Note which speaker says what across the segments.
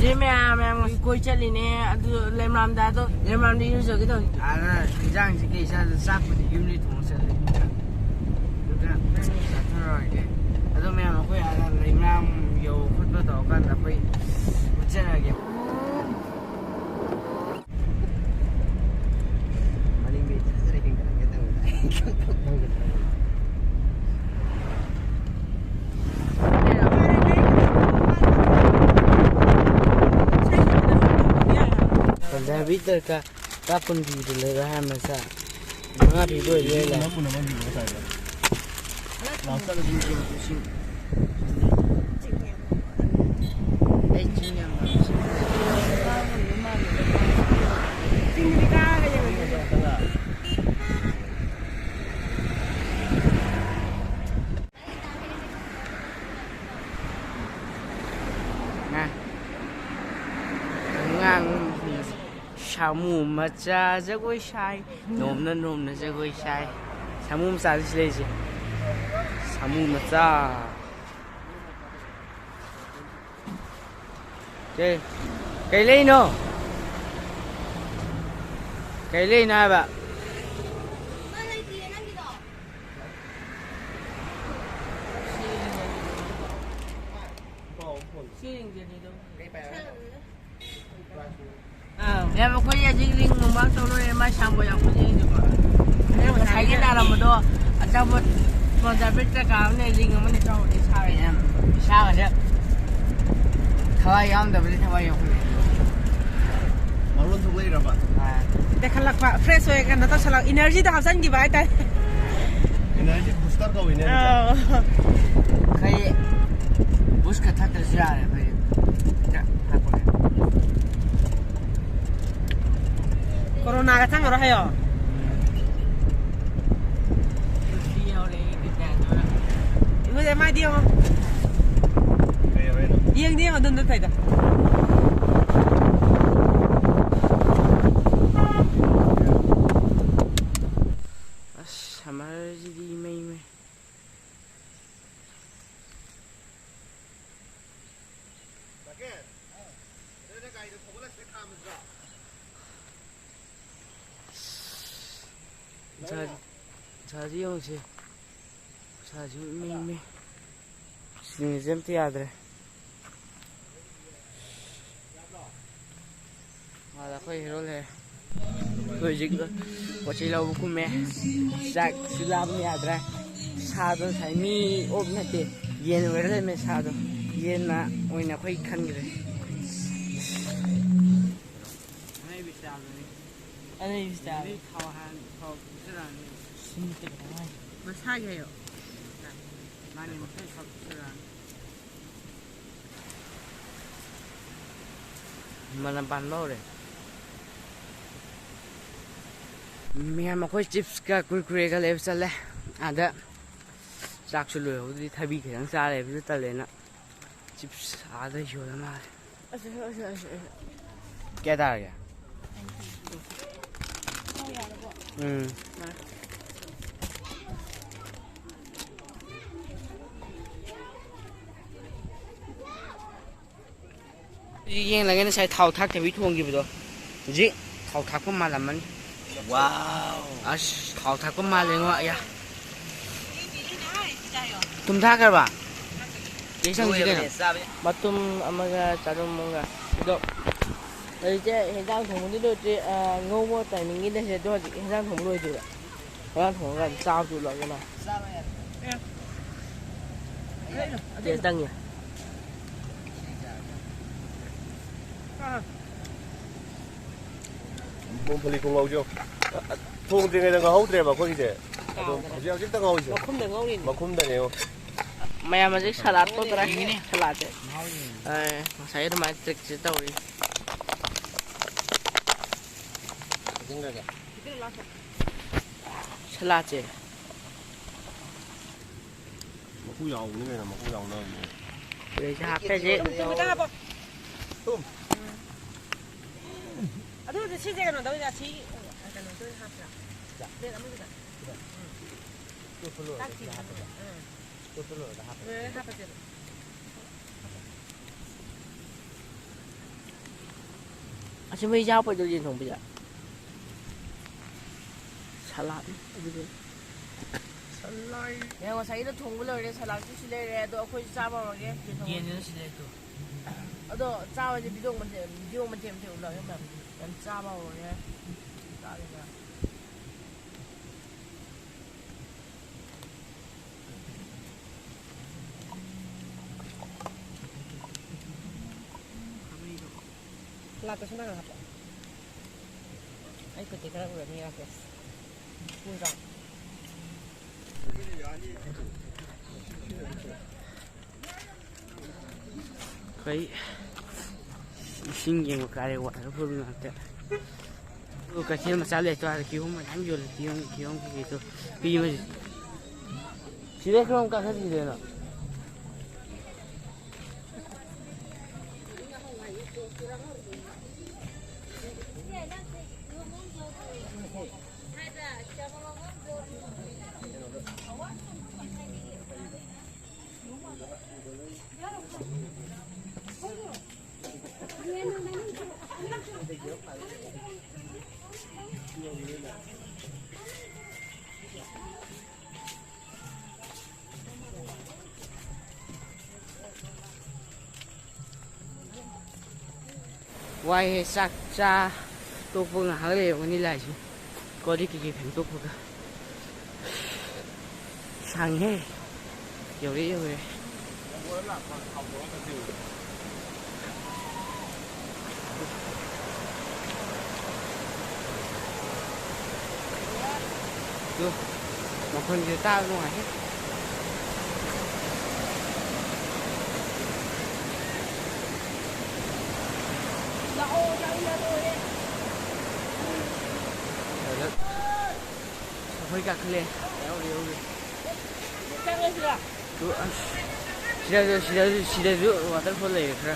Speaker 1: Ma'am कोई चली ने लेमराम दादो लेमराम दी यूज़ होगी तो जांग से कैसा साफ होती यूनिट हो सकती है तो क्या साथ रहे तो मैम कोई आधा लेमराम यो खुद बताओ कर ना कोई कुछ ना क्या मलिंग भी ट्रेकिंग करेंगे तो भीतर का कापुन भी ले रहा है मसा मगा भी दो ये ले पुन मन भी होता है लास्ट का भी जो कुछ ए चिंगा चिंगा का ये ना ngang Samu macha jagoi shai nomna jagoi shai samu macha ji samu macha cái ly nó cái ly nào bạn em có cái gì linh mong bác tôi nói mai sang bây giờ có gì được không? Em thấy cái nào là một đôi, trong một giờ biết cái cáo này linh nó mới cho đi sao vậy em? Sao vậy? Thôi em đừng đi thôi em. Nó luôn thuộc lấy rồi bạn. Để khăn lắc bạn fresh rồi cái nó tao sao energy đó học sinh gì vậy ta? Energy booster đâu energy? Cái boost cái thắt cái gì à vậy? Corona cái thằng ở đó hay à? Bây giờ mai đi không? Đi mà đừng thấy đâu. Sama jadi main. 자지 형제 자지 미미 신좀 뛰어들 là khơi rồi này khơi dịch rồi có chỉ lâu cũng mẹ sạc xí làm nhà ra xa đó thấy mi ốp này thì yên rồi đấy mẹ xa đó yên là ôi là khơi khăn rồi anh ấy bị sao thao hàng thao cái là xin tiền thôi mà sao vậy ạ mà nên phải thao cái là mà làm bàn lâu rồi mẹ mà khơi chips cả kurkure cả lấy sao lấy à đó rác sủi lủi đi thay bị cái thằng sao lấy ví dụ ta lấy nè chips à đó nhiều lắm mà cái đó kìa yên là cái nó xài thau thác thì biết thuông gì vậy đó gì thau thác có mà làm anh wow à thau thác có mà liền vậy à tum thác cái bà cái sang gì đây mà tum amaga charum monga đó đây chứ hiện đang thùng đi đôi chứ ngô mua tại mình nghĩ đây sẽ đôi hiện đang thùng đôi chứ hiện đang thùng gần sao tụi loại cái này để tăng nhỉ
Speaker 2: Bông phơi không ngầu chưa? Thùng thì người ta ngầu thế mà có gì thế? Giờ chúng ta ngầu chứ?
Speaker 1: không được ngầu đi
Speaker 2: mà không được nhiều.
Speaker 1: mày mà cái salad tốt rồi salad đấy saya udah main trik cerita đi salad chứ
Speaker 2: mà củ dầu nữa là mà củ dầu nữa
Speaker 1: để cho cái gì
Speaker 2: tôm
Speaker 1: à thôi thì cái nó đâu ra chỉ cái nó tôi hấp ra để làm cái tôi phải lựa tôi phải lựa đã hấp hấp cái 아침 회의 작업을 들리는 정보자. 살라드. 내가 사이드 통구를 해 살라드 시래래 또 거기 잡아먹게. 얘는 시래도. 아도 잡아지 비동만 템 올라 해면 난 잡아먹게. 따르냐. 라고 생각을 하죠. 아이 그때 그런 거 내가 했어. 문장. 거의 신경 가래 와서 부르는 것 같아. 그 같이 막 잘래 또 하는 기분만 안 좋을 기분 그게 또 비면 집에 그럼 가서 되나? 와이 싹자 또 보는 하루에 오늘 날씨 거리 기기 뱀도 보가 상해 여기 그 một phần người ta ngoài hết hơi gạt lên kéo đi cứ 시대 줘 왔다 볼래 그래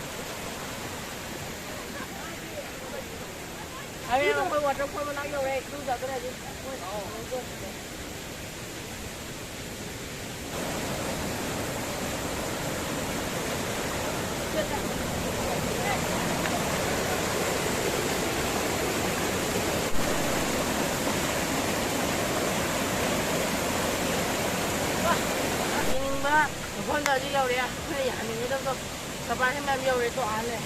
Speaker 1: 아니 거기 왔다 보면 나요 왜 그러자 그래야지 con giờ đi đâu đấy à? Hay à, mình đâu rồi. Các bạn em nhiều đấy tòa này.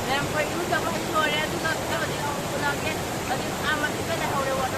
Speaker 1: Yang paling utama itu adalah kita amat kita dah tahu lewat